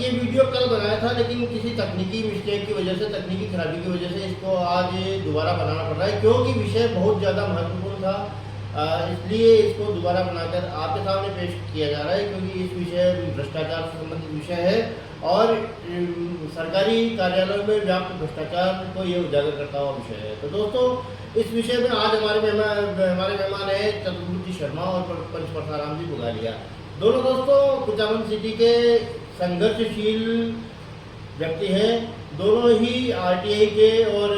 ये वीडियो कल बनाया था, लेकिन किसी तकनीकी मिस्टेक की वजह से, तकनीकी खराबी की वजह से इसको आज दोबारा बनाना पड़ रहा है, क्योंकि विषय बहुत ज़्यादा महत्वपूर्ण था। इसलिए इसको दोबारा बनाकर आपके सामने पेश किया जा रहा है, क्योंकि इस विषय भ्रष्टाचार से संबंधित विषय है और सरकारी कार्यालयों में व्याप्त भ्रष्टाचार को ये उजागर करता हुआ विषय है। तो दोस्तों, इस विषय में आज हमारे मेहमान हैं चतुर्भुज शर्मा और पंच परसाराम जी बुगालिया। दोनों दोस्तों कुचामन सिटी के संघर्षशील व्यक्ति हैं। दोनों ही आरटीआई के और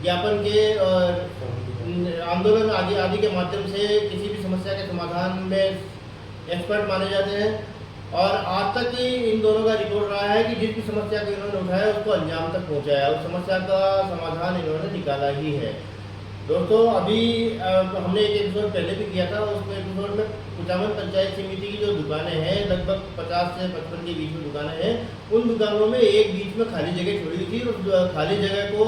ज्ञापन के और आंदोलन आदि के माध्यम से किसी भी समस्या के समाधान में एक्सपर्ट माने जाते हैं और आज तक ही इन दोनों का रिकॉर्ड रहा है कि जिस भी समस्या को इन्होंने उठाया उसको अंजाम तक पहुंचाया और समस्या का समाधान इन्होंने निकाला ही है। दोस्तों, अभी हमने एक एपिसोड पहले भी किया था, उसमें एपिसोड में कुचामन पंचायत समिति की जो दुकानें हैं, लगभग 50 से 55 के बीच में दुकानें हैं, उन दुकानों में एक बीच में खाली जगह छोड़ी थी। उस खाली जगह को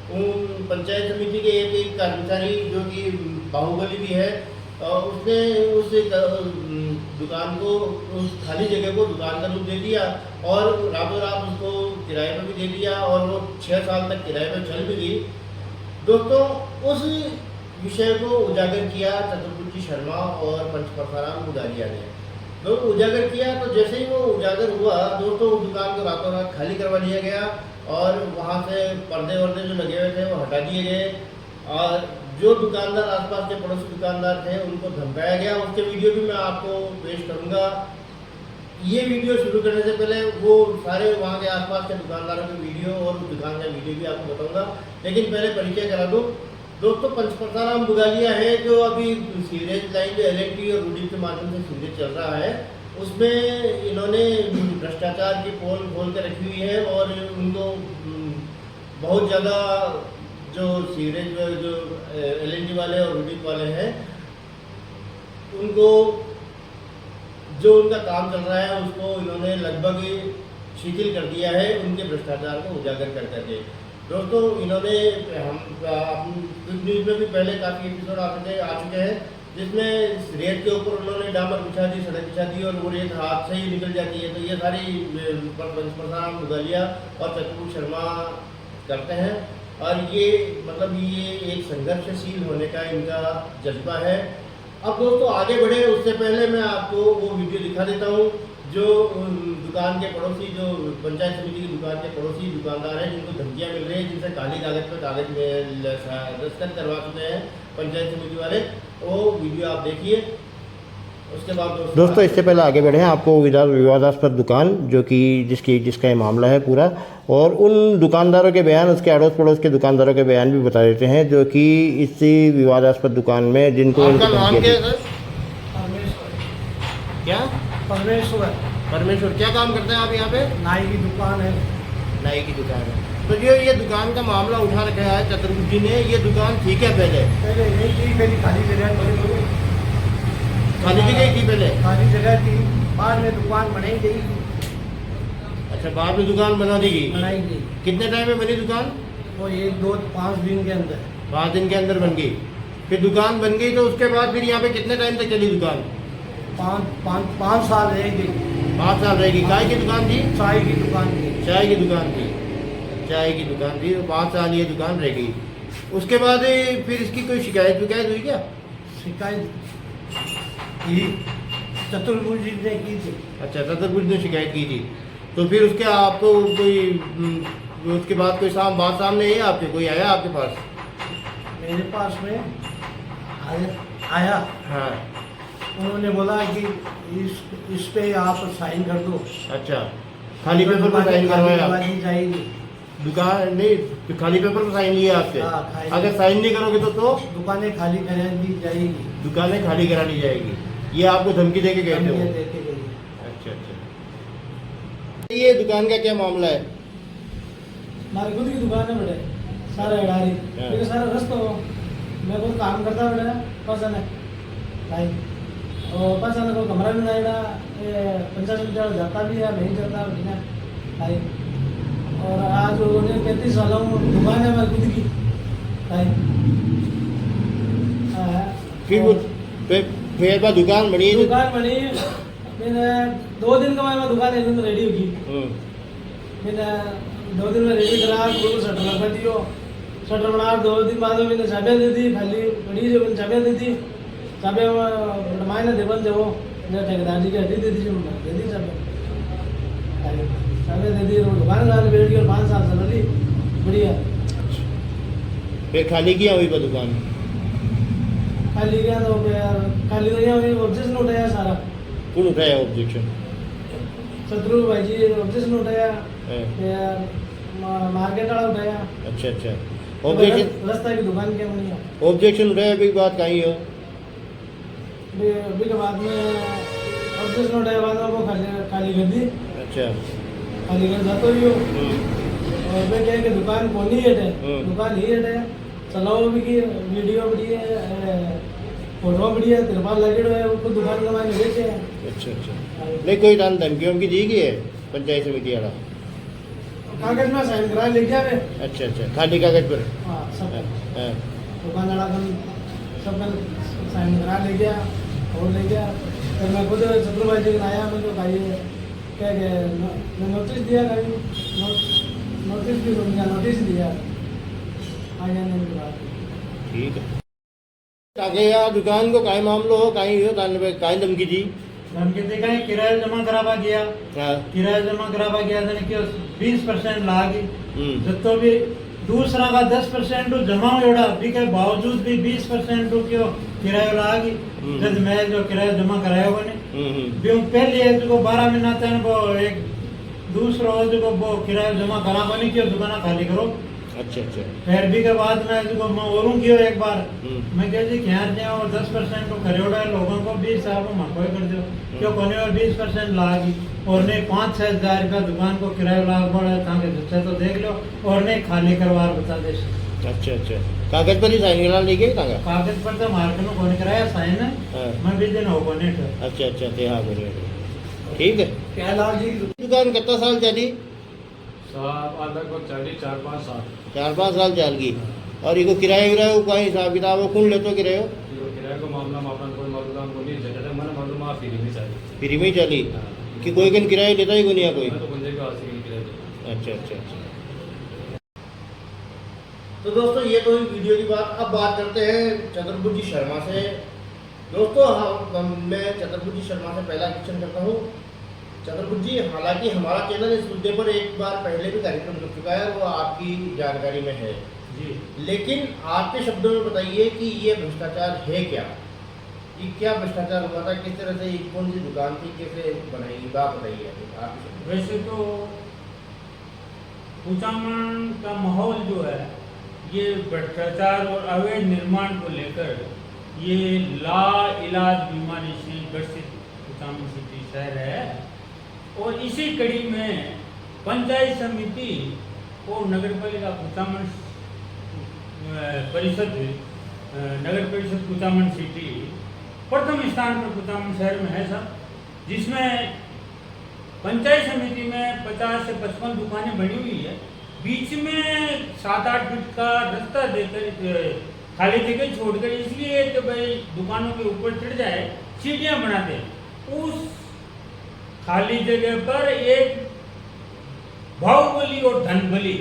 पंचायत समिति के एक कर्मचारी जो कि बाहुबली भी है, उसने उस दुकान को, उस खाली जगह को दुकान का रूप दे दिया और रातों रात उसको किराए पर भी दे दिया और वो 6 साल तक किराए पर चल भी गई। दोस्तों, उस विषय को उजागर किया चतुर्भुज शर्मा और पंच परसाराम बुगालिया ने। तो उजागर किया, तो जैसे ही वो उजागर हुआ दोस्तों, उस दुकान को रातों रात खाली करवा लिया गया और वहाँ से पर्दे वर्दे जो लगे हुए थे वो हटा दिए गए और जो दुकानदार, आसपास के पड़ोसी दुकानदार थे, उनको धमकाया गया। उसके वीडियो भी मैं आपको पेश करूँगा। ये वीडियो शुरू करने से पहले वो सारे वहाँ के आसपास के दुकानदारों के वीडियो और दुकान का वीडियो भी आपको बताऊँगा, लेकिन पहले परिचय करा दूँ। दोस्तों, पंच परसाराम बुगालिया है जो अभी सीवरेज लाइन जो LNT और रूडी के माध्यम से सीवरेज चल रहा है, उसमें इन्होंने भ्रष्टाचार की पोल खोल कर रखी हुई है और उनको बहुत ज़्यादा जो सीवरेज जो LNT वाले और रूडी वाले हैं, उनको जो उनका काम चल रहा है उसको इन्होंने लगभग शिथिल कर दिया है उनके भ्रष्टाचार को उजागर कर करके। दोस्तों, इन्होंने हम न्यूज़ में भी पहले काफ़ी एपिसोड आ चुके हैं जिसमें रेत के ऊपर उन्होंने डामर बिछा दी, सड़क बिछा दी और वो रेत हाथ से ही निकल जाती है। तो ये सारी पंच परसाराम बुगालिया और चतुर्भुज शर्मा करते हैं और ये मतलब ये एक संघर्षशील होने का इनका जज्बा है। अब दोस्तों आगे बढ़े उससे पहले मैं आपको वो वीडियो दिखा देता हूँ जो दुकान के पड़ोसी, जो पंचायत समिति की दुकान के पड़ोसी दुकानदार हैं जिनको धमकियाँ मिल रही हैं, जिनसे काली कागज पर कागज में दस्तखत करवा चुके हैं पंचायत समिति वाले, वो वीडियो आप देखिए। उसके बाद दोस्तों इससे पहले आगे बढ़े आपको विवादास्पद दुकान जो कि जिसका ये मामला है पूरा, और उन दुकानदारों के बयान, उसके अड़ोस पड़ोस के दुकानदारों के बयान भी बता देते हैं जो कि इसी विवादास्पद दुकान में जिनको क्या परमेश्वर क्या काम करते हैं आप यहाँ पे? नाई की दुकान है। नाई की दुकान है। तो जो ये दुकान का मामला उठा रखा है चतुर्भुज जी ने, ये दुकान ठीक है पहले नहीं थी, पहले खाली जगह थी, खाली जगह थी, पहले खाली जगह थी, बाद में दुकान बनाई गई। अच्छा, बाद में दुकान बना दी गई। बनाई गई। कितने टाइम में बनी दुकान? वो 1, 2, 5 दिन के अंदर। 5 दिन के अंदर बन गई। फिर दुकान बन गई तो उसके बाद फिर यहाँ पे कितने टाइम तक चली दुकान? 5 साल रहेगी। 5 साल रहेगी। काय की दुकान थी? चाय की दुकान थी। चाय की दुकान थी, चाय की दुकान थी। 5 साल ये दुकान रह गई। उसके बाद फिर इसकी कोई शिकायत हुई क्या? शिकायत चतुर्भुज जी ने की थी। अच्छा, चतुर्भुज ने शिकायत की थी। तो फिर उसके आपको कोई उसके बाद कोई बात सामने है आपके? कोई आया आपके पास? मेरे पास में आया। हाँ। उन्होंने बोला कि इस पे आप साइन कर दो। अच्छा, खाली पेपर पर साइन करवाया? जाएगी दुकान नहीं, खाली पेपर पर साइन लिया आपसे? अगर साइन नहीं करोगे तो दुकानें खाली करा दी जाएगी। दुकानें खाली करा दी जाएगी, ये आपको धमकी देके गए थे? अच्छा अच्छा। ये दुकान का क्या मामला है? हमारी खुद की दुकान है बेटे, सारा गाड़ी मेरे सारा रस्त हो, मैं खुद काम करता बेटा। पसंद है भाई और पसंद को कमरा भी नहीं रहा, 50 मीटर जाता भी है, नहीं जाता भाई। और आज उन्हें 35 सालों दुकान है हमारी खुद की भाई। फिर बाद दुकान बनी दुकान बनी मैंने 2 दिन का मैं दुकान एकदम रेडी होगी। मैंने 2 दिन में रेडी करा, बिल्कुल शटर लगा दियो। शटर बना 2 दिन बाद में मैंने चाबियाँ दे दी, खाली बड़ी जो मैंने चाबियाँ दे दी। चाबियाँ मायने देवन जो ठेकेदार जी की हड्डी दे दी, दे दी चाबियाँ दे दी। दुकान डाल बैठ गई और 5 साल चल रही बढ़िया। फिर खाली किया हुई पर दुकान खाली गया तो खाली तो यहाँ ऑब्जेक्शन उठाया सारा। कौन उठाया ऑब्जेक्शन? शत्रु भाई जी ऑब्जेक्शन उठाया, है। मार्केट वाला उठाया। अच्छा अच्छा। ऑब्जेक्शन रास्ता की दुकान क्या बनी है ऑब्जेक्शन उठाया अभी बात कहीं हो? अभी के बाद में ऑब्जेक्शन उठाया, बाद में वो खाली कर दी। अच्छा। खाली कर जाता ही हो और मैं क्या कि दुकान कौन ही है, दुकान ही है। चलाओ भी की वीडियो बड़ी है, फोटो बड़ी है, तिरपाल लगे हुए है, उसको दुकान का मैंने बेचे हैं। अच्छा अच्छा। नहीं कोई दान धमकी उनकी दी गई है पंचायत समिति वाला? कागज में साइन करा ले गया मैं। अच्छा अच्छा, खाली कागज पर? हाँ सब हाँ। दुकान वाला सब साइन करा ले गया और ले गया। फिर मैं खुद शत्रु भाई जी आया, मैं तो भाई क्या मैं नोटिस दिया, नोटिस भी नोटिस दिया आ जाने के बाद। ठीक है। आगे यार दुकान को काई मामलो हो, काई हो दान पे काई धमकी दी? धमकी दी कहीं किराया जमा करावा गया। हाँ। किराया जमा करावा गया था कि 20% लागी। हम्म। तो भी दूसरा का 10% जमा होड़ा भी के बावजूद भी 20% क्यों किराया लागी। जब मैं जो किराया जमा कराया हुआ ने भी पहले है जो 12 महीना तक वो एक दूसरा जो वो किराया जमा करावा नहीं क्यों दुकान खाली करो। अच्छा अच्छा। फिर भी के बाद मैं जो मैं औरों कियो एक बार मैं कह जी क्या जाओ और 10% को करोड़ा लोगों को 20 आप मकोई कर दो क्यों कोने और 20% लागी और नहीं 5-6 हज़ार रुपया दुकान को किराया लाग पड़ा था कि दूसरा तो देख लो और नहीं खाली करवा बता दे। अच्छा अच्छा। कागज पर ही साइन करा ली गई तांगा? कागज पर तो मार्केट में कोने कराया साइन है। हाँ। मैं भी दिन हो कोने तो अच्छा अच्छा ते हाँ बोले ठीक है। क्या लाल जी दुकान कितना साल चली? लगभग 4-5 साल 4-5 साल चल गई। और इको किराया विराया का हिसाब किताब हो कौन लेतो किरायो? किराए को मामला में अपन कोई मालूम को नहीं चलता, मैंने मालूम आप फ्री में चाहिए फ्री में ही चली कि कोई कन किराया लेता ही कोई नहीं कोई? मैं तो बंदे को हाथ से किराए देता। अच्छा अच्छा अच्छा। तो दोस्तों ये तो वीडियो की बात। अब बात करते हैं चतुर्भुज शर्मा से। दोस्तों मैं चतुर्भुज शर्मा से पहला क्वेश्चन करता हूँ। चतुर्भुज जी, हालांकि हमारा चैनल इस मुद्दे पर एक बार पहले भी कार्यक्रम कर चुका है, वो आपकी जानकारी में है जी। लेकिन आपके शब्दों में बताइए कि ये भ्रष्टाचार है क्या? ये क्या भ्रष्टाचार हुआ था, किस तरह से कौन सी दुकान थी, कैसे बनाई, बात बताइए आपके शब्दों में। वैसे तो कुचामन का माहौल जो है ये भ्रष्टाचार और अवैध निर्माण को लेकर ये ला इलाज बीमारी से ग्रसित कुचामन सिटी शहर है। और इसी कड़ी में पंचायत समिति और नगर पालिका कुचामन परिषद नगर परिषद कुचामन सिटी प्रथम स्थान पर कुचामन शहर में है सब, जिसमें पंचायत समिति में 50 से 55 दुकानें बनी हुई है। बीच में 7-8 फीट का रास्ता देकर खाली जगह छोड़कर, इसलिए कि भाई दुकानों के ऊपर चढ़ जाए सीढ़ियाँ बनाते हैं। उस खाली जगह पर एक बाहुबली और धनबली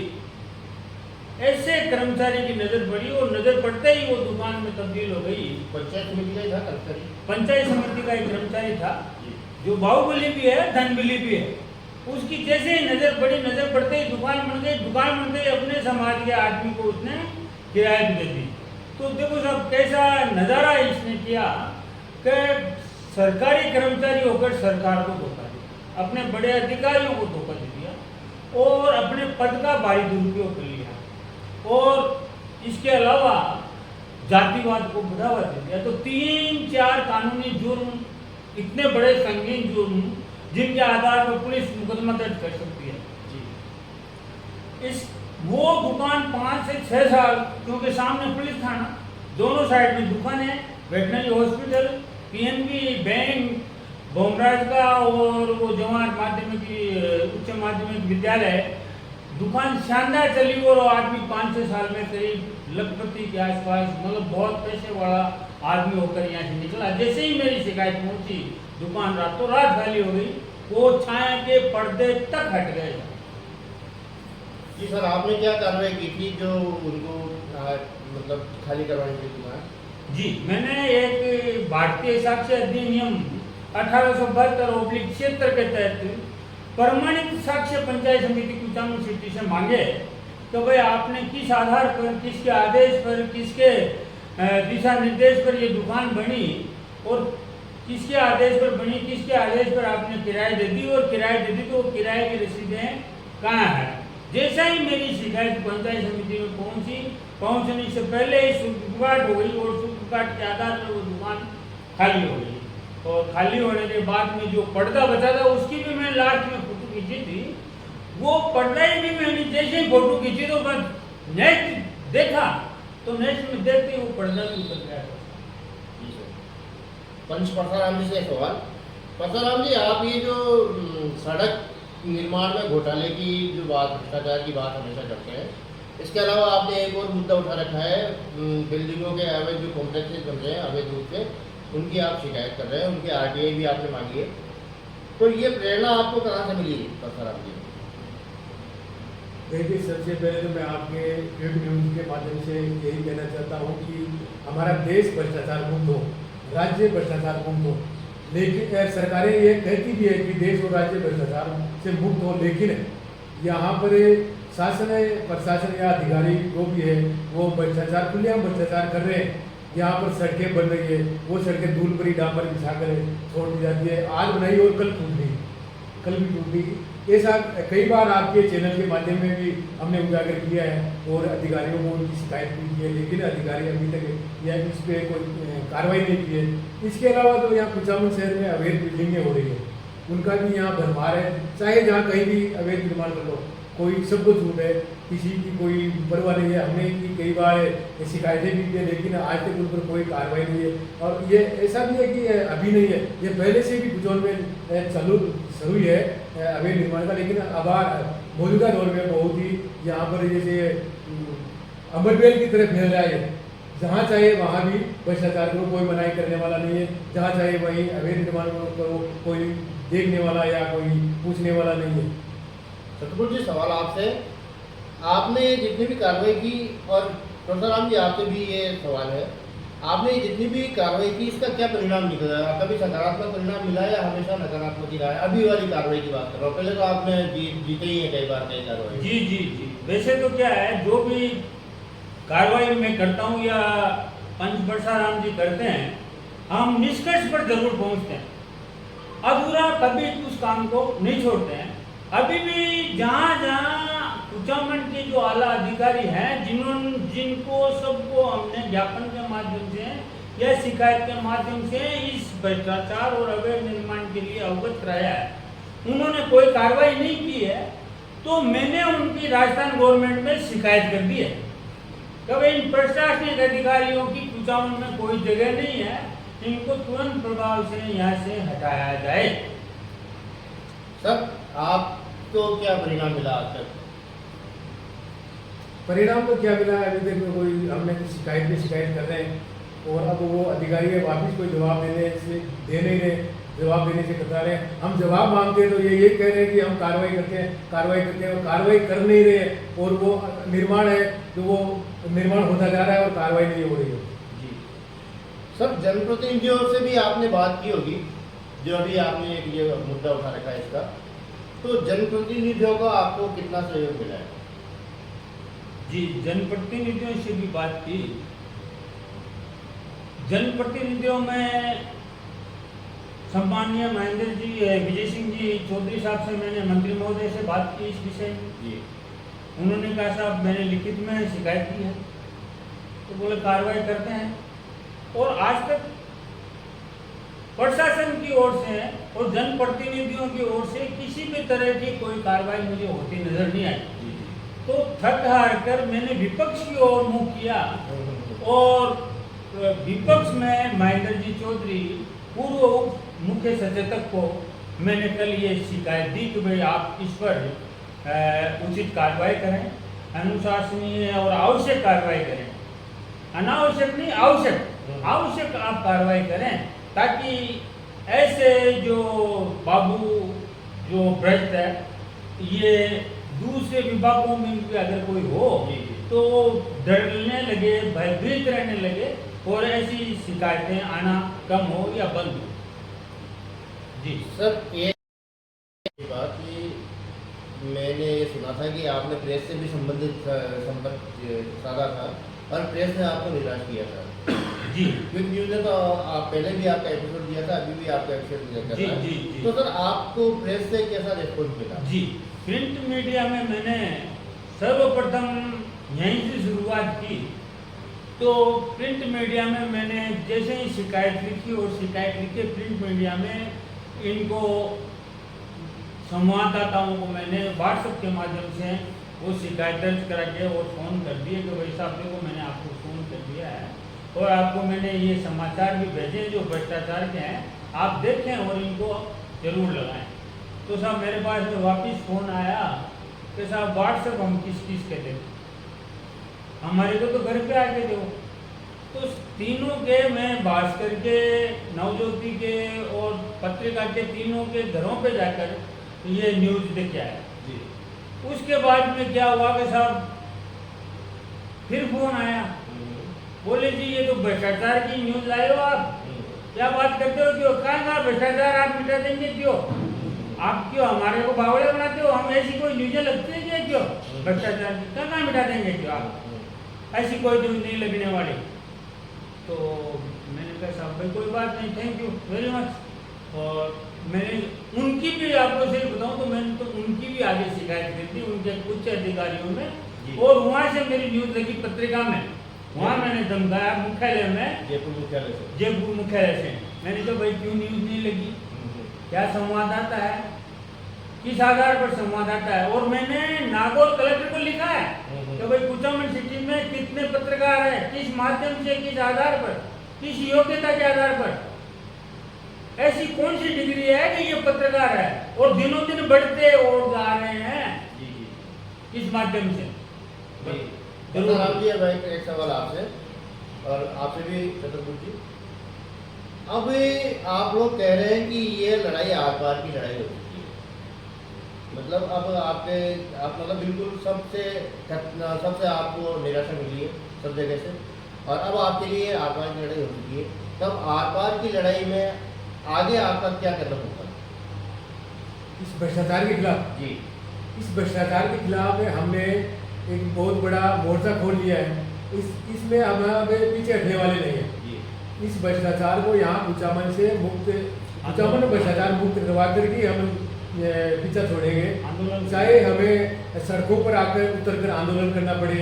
ऐसे कर्मचारी की नजर पड़ी और नजर पड़ते ही वो दुकान में तब्दील हो गई। पंचायत समिति का ही था कर्मचारी? पंचायत समिति का एक कर्मचारी था जो बाहुबली भी है धनबली भी है। उसकी जैसे ही नजर पड़ी, नजर पड़ते ही दुकान बन गई। दुकान बनते ही अपने समाज के आदमी को उसने किराया दे दी। तो देखो सब कैसा नजारा इसने किया कि सरकारी कर्मचारी होकर सरकार को धोखा दिया, अपने बड़े अधिकारियों को धोखा दे दिया और अपने पद का भारी दुरुपयोग कर लिया। और इसके अलावा जातिवाद को बढ़ावा दे दिया। तो 3-4 कानूनी जुर्म, इतने बड़े संगीन जुर्म जिनके आधार पर पुलिस मुकदमा दर्ज कर सकती है। इस वो दुकान 5 से 6 साल, क्योंकि सामने पुलिस थाना, दोनों साइड में दुकान है, वेटनरी हॉस्पिटल, पीएनबी बैंक, बोमराज का और वो जवाहर माध्यमिक उच्च माध्यमिक विद्यालय, दुकान शानदार चली और आदमी 5-6 साल में करीब लखपति के आसपास, मतलब बहुत पैसे वाला आदमी होकर यहाँ से निकला। जैसे ही मेरी शिकायत पहुंची दुकान रातों रात खाली हो गई, वो छाया के पर्दे तक हट गए। जी सर, आपने क्या कार्रवाई की थी जो उनको मतलब खाली करवाने की दुकान? जी, मैंने एक भारतीय साक्ष्य अधिनियम 1872/76 के तहत प्रमाणित साक्ष्य पंचायत समिति कुचामन सिटी से मांगे तो भाई आपने किस आधार पर, किसके आदेश पर, किसके दिशा निर्देश पर ये दुकान बनी और किसके आदेश पर बनी, किसके आदेश पर आपने किराया दे दी और किराया दे दी तो वो किराए की रसीदें कहाँ है। जैसा ही मेरी शिकायत पंचायत समिति में पहुंचने से पहले ही सुखकाट हो गई और सुखकाट के आधार पर वो दुकान खाली हो गई। और खाली होने के बाद में जो पर्दा बचा था उसकी भी मैंने लास्ट में फोटो खींची थी। वो पर्दा ही भी मैंने जैसे ही फोटो खींची तो बस नेक्स्ट देखा तो नेक्स्ट में देखते ही वो पर्दा भी उतर गया। जी सर, पंच परसाराम जी से एक सवाल। परसाराम जी, आप ये जो सड़क निर्माण में घोटाले की जो बात, भ्रष्टाचार की बात हमेशा करते हैं, इसके अलावा आपने एक और मुद्दा उठा रखा है, बिल्डिंगों के अवैध जो कॉम्प्लेक्सेस बन रहे हैं अवैध रूप से, उनकी आप शिकायत कर रहे हैं, उनकी आरटीआई भी आपने मांगी है। तो ये प्रेरणा आपको कहाँ से मिली परसाराम जी? देखिए, सबसे पहले तो मैं आपके वेब न्यूज़ के माध्यम से यही कहना चाहता हूँ कि हमारा देश भ्रष्टाचार मुक्त हो, राज्य भ्रष्टाचार मुक्त हो। लेकिन सरकारें ये कहती भी है कि देश और राज्य भ्रष्टाचार से मुक्त हो, लेकिन यहाँ पर शासन प्रशासन या अधिकारी जो भी है वो भ्रष्टाचार, खुलेआम भ्रष्टाचार कर रहे हैं। यहाँ पर सड़कें बन रही है, वो सड़कें धूल भरी डामर बिछा कर छोड़ दी जाती है, आज बनाई और कल टूट गई, कल भी टूट गई। ऐसा कई बार आपके चैनल के माध्यम में भी हमने उजागर किया है और अधिकारियों को उनकी शिकायत भी की है, लेकिन अधिकारी अभी तक या इस पर कोई कार्रवाई नहीं की है। इसके अलावा तो यहाँ कुचामन शहर में अवैध बिल्डिंगें हो रही है, उनका भी यहाँ भरमार है। चाहे जहाँ कहीं भी अवैध निर्माण कर लो, कोई सबको छूट है, किसी की कोई परवाह नहीं है। हमने की कई बार शिकायतें भी की है, लेकिन आज तक उन पर कोई कार्रवाई नहीं है। और ये ऐसा भी है कि अभी नहीं है, ये पहले से भी कुचामन में शुरू है अवैध निर्माण का, लेकिन अब मौजूदा दौर में बहुत ही यहाँ पर जैसे अमरबेल की तरह फैल रहा है। जहाँ चाहे वहाँ भी भ्रष्टाचार करो, कोई मनाही करने वाला नहीं है। जहाँ चाहे वहीं अवैध निर्माण करो, कोई देखने वाला या कोई पूछने वाला नहीं है। सतगुरु जी, सवाल आपसे, आपने जितनी भी कार्रवाई की, और परसाराम जी आपसे भी ये सवाल है, आपने जितनी भी कार्रवाई की इसका क्या परिणाम निकला है? कभी सकारात्मक परिणाम मिला है या हमेशा नकारात्मक ही रहा है? अभी वाली कार्रवाई की बात कर रहा हूँ, पहले तो आपने जीते ही है कई बार कई कार्रवाई। जी जी जी, वैसे तो क्या है, जो भी कार्रवाई मैं करता हूँ या पंच परसाराम जी करते हैं, हम निष्कर्ष पर जरूर पहुँचते हैं, अधूरा कभी उस काम को नहीं छोड़ते हैं। अभी भी जहाँ जहाँ कुचामन के जो आला अधिकारी हैं, जिनको सबको हमने ज्ञापन के माध्यम से या शिकायत के माध्यम से इस भ्रष्टाचार और अवैध निर्माण के लिए अवगत कराया है, उन्होंने कोई कार्रवाई नहीं की है, तो मैंने उनकी राजस्थान गवर्नमेंट में शिकायत कर दी है कि इन प्रशासनिक अधिकारियों की कुचामन में कोई जगह नहीं है, इनको तुरंत प्रभाव से यहाँ से हटाया जाए। सर, आपको क्या परिणाम मिला आज तक? परिणाम तो क्या मिला है, अभी तक कोई हमने शिकायत पे शिकायत कर रहे हैं और अब वो अधिकारी वापस कोई जवाब जवाब देने से कतरा रहे हैं। हम जवाब मांगते हैं तो ये कह रहे हैं कि हम कार्रवाई करते हैं और कार्रवाई कर नहीं रहे, और वो निर्माण है तो वो निर्माण होता जा रहा है और कार्रवाई नहीं हो रही है। जी सर, जनप्रतिनिधियों से भी आपने बात की होगी, जो अभी आपने एक ये मुद्दा उठा रखा है इसका, तो जनप्रतिनिधियों का आपको कितना सहयोग मिला है? जी, जनप्रतिनिधियों से भी बात की। जनप्रतिनिधियों में सम्माननीय महेंद्र जी, विजय सिंह जी चौधरी साहब से मैंने मंत्री महोदय से बात की इस विषय में। जी, उन्होंने कहा साहब मैंने लिखित में शिकायत की है, तो बोले कार्रवाई करते हैं। और आज तक प्रशासन की ओर से और जनप्रतिनिधियों की ओर से किसी भी तरह की कोई कार्रवाई मुझे होती नजर नहीं आई। तो थक हार कर मैंने विपक्ष की ओर मुंह किया और विपक्ष में महेंद्र जी चौधरी पूर्व मुख्य सचेतक को मैंने कल ये शिकायत दी कि भाई आप इस पर उचित कार्रवाई करें, अनुशासनीय और आवश्यक कार्रवाई करें, अनावश्यक नहीं आवश्यक आप कार्रवाई करें, ताकि ऐसे जो बाबू जो भ्रष्ट है, ये दूसरे विभागों में भी अगर कोई हो जी, जी। तो डरने लगे, भयभीत रहने लगे और ऐसी शिकायतें आना कम हो या बंद हो। जी सर, ये बात कि मैंने ये सुना था कि आपने प्रेस से भी संबंधित संपर्क साधा था और प्रेस ने आपको निराश किया था। जी क्विक न्यूज़ ने तो आप पहले भी आपका एपिसोड दिया था, अभी भी आपका एपिसोड दिया जी था। जी जी तो सर, आपको प्रेस से कैसा रिस्पॉन्स मिला? जी प्रिंट मीडिया में मैंने सर्वप्रथम यहीं से शुरुआत की। तो प्रिंट मीडिया में मैंने जैसे ही शिकायत लिखी और शिकायत लिख के प्रिंट मीडिया में इनको संवाददाताओं को मैंने व्हाट्सएप के माध्यम से वो शिकायत दर्ज करा के और फ़ोन कर दिए कि भाई साहब देखो मैंने आपको फ़ोन कर दिया है और आपको मैंने ये समाचार भी भेजे जो भ्रष्टाचार के हैं, आप देखें और इनको जरूर लगाएं। तो साहब मेरे पास में वापस फ़ोन आया कि साहब व्हाट्सएप हम किस के दें, हमारे को तो घर पे आके दो। तो तीनों के मैं भास्कर के, नवज्योति के और पत्रिका के तीनों के घरों पे जाकर ये न्यूज़ देखे आया। जी। उसके बाद में क्या हुआ कि साहब फिर फ़ोन आया, बोले जी ये तो भ्रष्टाचार की न्यूज़ लाए हो आप, क्या बात करते हो, क्यों कहाँ भ्रष्टाचार आप मिटा देंगे, क्यों आप क्यों हमारे को बावड़े बनाते हो, हम ऐसी कोई न्यूज़ें लगती है क्या, क्यों भ्रष्टाचार की कहाँ मिटा देंगे, क्यों आप ऐसी कोई न्यूज़ नहीं लगने वाली। तो मैंने कहा साहब भाई कोई बात नहीं, थैंक यू वेरी मच। और मैंने उनकी भी आपको सही बताऊं तो मैंने तो उनकी भी आगे शिकायत की थी उनके उच्च अधिकारियों में, और वहाँ से मेरी न्यूज़ लगी पत्रिका में, वहाँ मैंने धमकाया मुख्यालय में, जयपुर मुख्यालय से। जयपुर मुख्यालय से मैंने कहा भाई क्यों न्यूज़ नहीं लगी, क्या संवाददाता है, किस आधार पर संवाददाता है। और मैंने नागौर कलेक्टर को लिखा है कि भाई कुचामन सिटी में कितने पत्रकार हैं, किस माध्यम से, किस आधार पर, किस योग्यता के आधार पर, ऐसी कौन सी डिग्री है कि ये पत्रकार है, और दिनों दिन बढ़ते और जा रहे हैं जी जी। किस माध्यम से। जरूर राम जी, अब एक सवाल आपसे और आपसे भी छत्रपुर जी। अब आप लोग कह रहे हैं कि ये लड़ाई आर पार की लड़ाई हो चुकी है, मतलब अब आप मतलब बिल्कुल सबसे आपको निराशा मिली है सब जगह से, और अब आपके लिए आर पार की लड़ाई हो चुकी है। तब आर पार की लड़ाई में आगे आपका क्या कदम होगा? इस भ्रष्टाचार के खिलाफ जी। इस भ्रष्टाचार के खिलाफ हमने एक बहुत बड़ा मोर्चा खोल लिया है। इसमें हमें पीछे हटने वाले नहीं हैं। जी। इस भ्रष्टाचार को यहाँ कुचामन से मुक्त, कुचामन भ्रष्टाचार मुक्त करवा कर ही हम पीछा छोड़ेंगे। आंदोलन चाहे हमें सड़कों पर आकर उतर कर आंदोलन करना पड़े,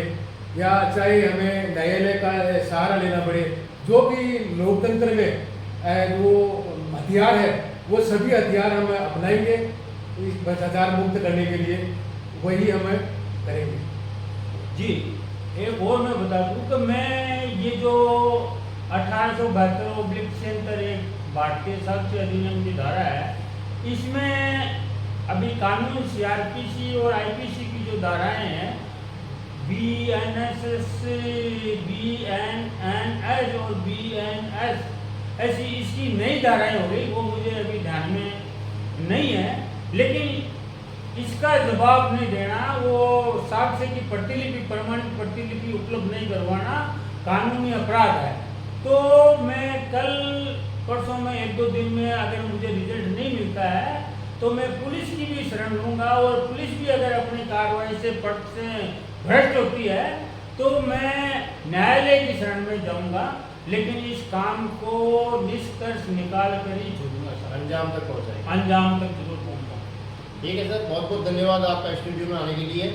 या चाहे हमें न्यायालय का सहारा लेना पड़े, जो भी लोकतंत्र में वो हथियार है वो सभी हथियार हम अपनाएंगे इस भ्रष्टाचार मुक्त करने के लिए, वही हम करेंगे। जी एक और मैं बता दूं कि मैं ये जो 1872/76 एक भारतीय साक्ष्य अधिनियम की धारा है, इसमें अभी कानून CRPC और IPC की जो धाराएं हैं, BNSS, BNNS और BNS, ऐसी इसकी नई धाराएं हो गई, वो मुझे अभी ध्यान में नहीं है, लेकिन इसका जवाब नहीं देना, वो साक्ष्य की प्रतिलिपि, प्रमाणित प्रतिलिपि उपलब्ध नहीं करवाना कानूनी अपराध है। तो मैं कल परसों में 1-2 दिन में अगर मुझे रिजल्ट नहीं मिलता है तो मैं पुलिस की भी शरण लूँगा, और पुलिस भी अगर अपनी कार्रवाई से पक्ष से भ्रष्ट होती है तो मैं न्यायालय की शरण में जाऊँगा, लेकिन इस काम को निष्कर्ष निकाल कर ही छोड़ूंगा सर, अंजाम तक पहुँचाएंगे। अंजाम तक जरूर पहुँचाऊँगा। ठीक है सर, बहुत बहुत धन्यवाद आपका स्टूडियो में आने के लिए।